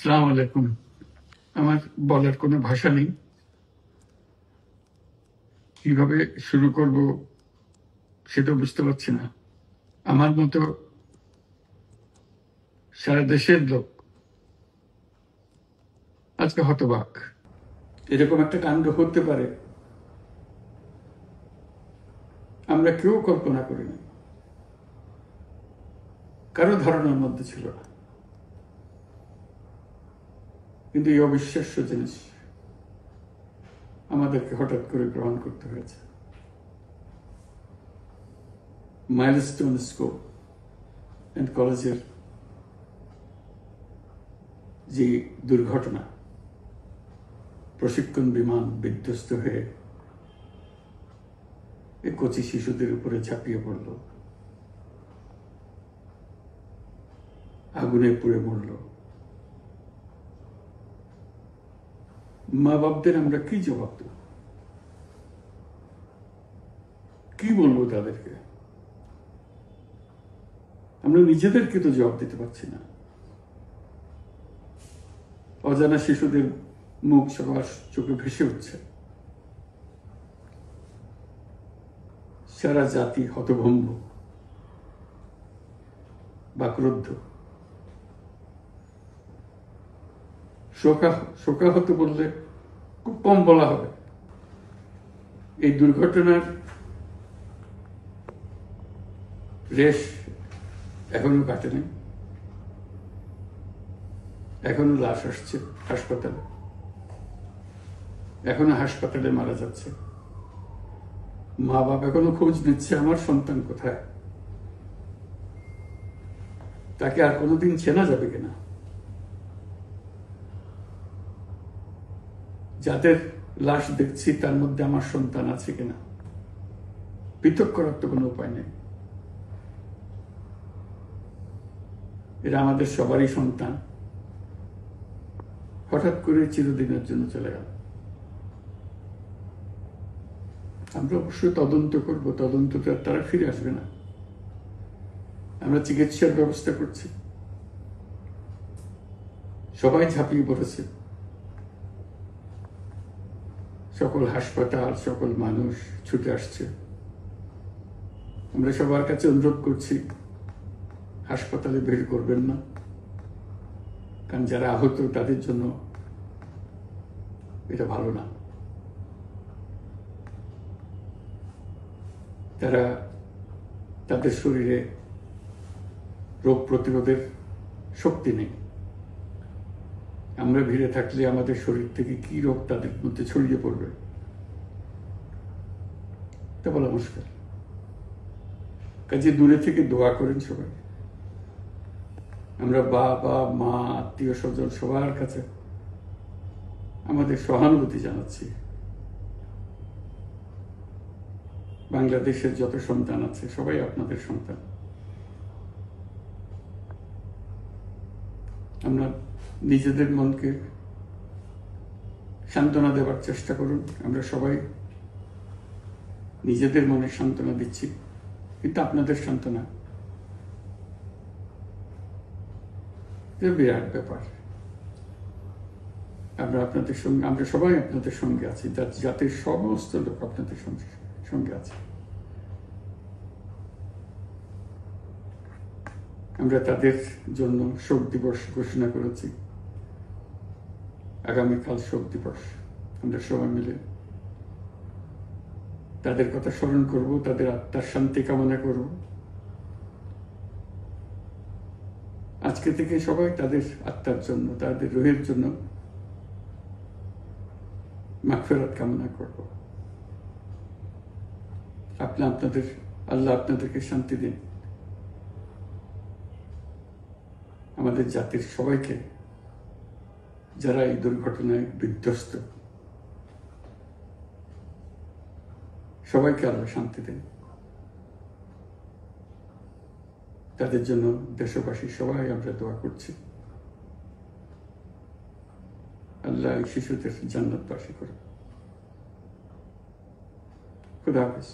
আসসালামু আলাইকুম। আমার বলার কোনো ভাষা নেই, কিভাবে শুরু করব সেটা বুঝতে পারছি না। আমার মতো সারা দেশের লোক আজকে হতবাক। এরকম একটা কাণ্ড হতে পারে আমরা কেউ কল্পনা করিনি, কারো ধারণার মধ্যে ছিল না। কিন্তু এই অবিশ্বাস্য জিনিস আমাদেরকে হঠাৎ করে গ্রহণ করতে হয়েছে। মাইলস্টোন স্কুল অ্যান্ড কলেজের যে দুর্ঘটনা, প্রশিক্ষণ বিমান বিধ্বস্ত হয়ে এই কচি শিশুদের উপরে ঝাঁপিয়ে পড়ল, আগুনে পুড়ে মরল। মা বাপদের আমরা কি জবাব দেব? কি বলবো তাদেরকে? আমরা নিজেদেরকে তো জবাব দিতে পারছি না। অজানা শিশুদের মুখ সবার চোখে ভেসে উঠছে। সারা জাতি হতভম্ব, বাক্রুদ্ধ, শোকাহত বললে খুব কম বলা হবে। এই দুর্ঘটনার রেশ এখনো কাটেনি। এখনো লাশ আসছে হাসপাতালে, এখনো হাসপাতালে মারা যাচ্ছে। মা বাবা এখনো খোঁজ নিচ্ছে আমার সন্তান কোথায়, তাকে আর কোনোদিন চেনা যাবে কিনা। যাদের লাশ দেখছি তার মধ্যে আমার সন্তান আছে কিনা পৃথক করার তো কোনো উপায় নেই। এরা আমাদের সবারই সন্তান, হঠাৎ করে চিরদিনের জন্য চলে গেল। আমরা অবশ্যই তদন্ত করব, তদন্তটা তারা ফিরে আসবে না। আমরা চিকিৎসার ব্যবস্থা করছি, সবাই ঝাঁপিয়ে পড়েছে, সকল হাসপাতাল, সকল মানুষ ছুটে আসছে। আমরা সবার কাছে অনুরোধ করছি, হাসপাতালে ভিড় করবেন না, কারণ যারা আহত তাদের জন্য এটা ভালো না। তারা তাদের শরীরে রোগ প্রতিরোধের শক্তি নেই। আমরা ভিড়ে থাকলে আমাদের শরীর থেকে কি রোগ তাদের মধ্যে ছড়িয়ে পড়বে তা বলা মুশকিল। কাজে দূরে থেকে দোয়া করেন সবাই। আমরা বাবা মা আত্মীয় স্বজন সবার কাছে আমাদের সহানুভূতি জানাচ্ছি। বাংলাদেশের যত সন্তান আছে সবাই আপনাদের সন্তান। আমরা নিজেদের মনকে সান্ত্বনা দেওয়ার চেষ্টা করুন। আমরা সবাই নিজেদের মনে সান্ত্বনা দিচ্ছি, কিন্তু আপনাদের সান্ত্বনা বিরাট ব্যাপার। আমরা সবাই আপনাদের সঙ্গে আছি, জাতির সমস্ত লোক আপনাদের সঙ্গে আছে। আমরা তাদের জন্য শোক দিবস ঘোষণা করেছি। আগামীকাল শোক দিবস, আমরা সবাই মিলে তাদের কথা স্মরণ করব, তাদের আত্মার শান্তি কামনা করব। আজকে থেকে সবাই তাদের আত্মার জন্য, তাদের রুহের জন্য মাগফিরাত কামনা করব। আল্লাহ আপনাদেরকে শান্তি দিন। আমাদের জাতির সবাইকে, যারা এই দুর্ঘটনায় বিধ্বস্ত, সবাইকে আল্লাহ শান্তি দিন। তাদের জন্য দেশবাসী সবাই আমরা দোয়া করছি। আল্লাহ এই শিশুদের জান্নাতবাসী করুন। খুদা হাফেজ।